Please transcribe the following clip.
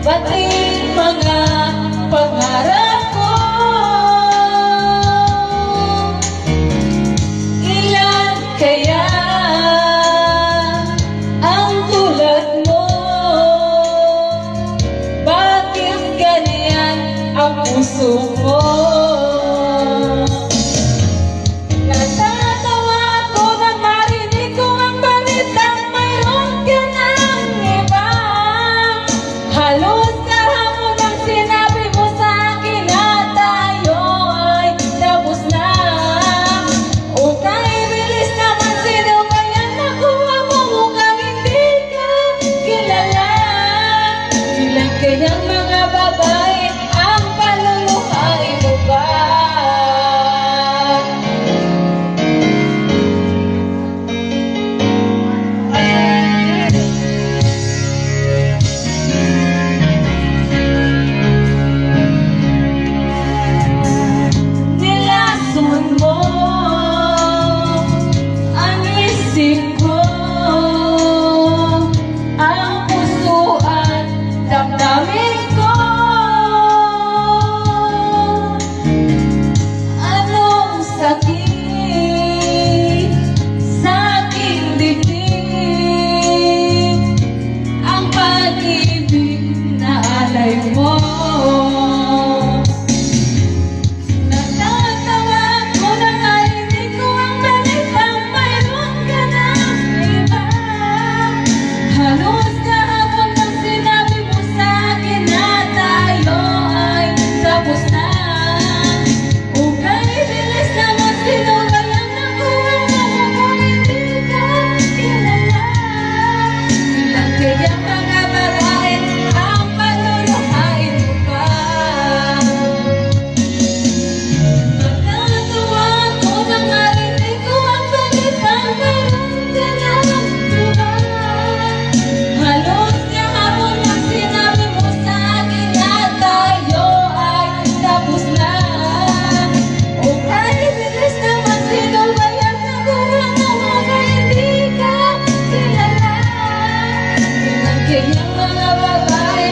pati mga pangarap ko. Ilan kaya ang tulad mo? Bakit ganyan ang puso mo? Kayang mga babae ang paluluhay mo ba? Nilason mo ang isip ko, ang puso at damdamin ko. Anong sakit sa aking dibdib, ang pag-ibig na alay mo. Natatawa ko na narinig ko ang balitang mayroon ka ng iba. Halos kahapon nang sinabi mo sa akin na tayo ay tapos na. Okay, bilis naman, sino ba yan nakuha mo kung hindi ka kilala? Ilan kaya mga babae ang paluluhain mo pa? Natatawa ako nang narinig ko ang balitang mayroon ka ng iba. Halos kahapon nang sinabi mo sa akin na tayo ay tapos na. Okay, bilis naman, sino ba yan nakuha mo kung hindi ka kilala? Ilan kayang mga babae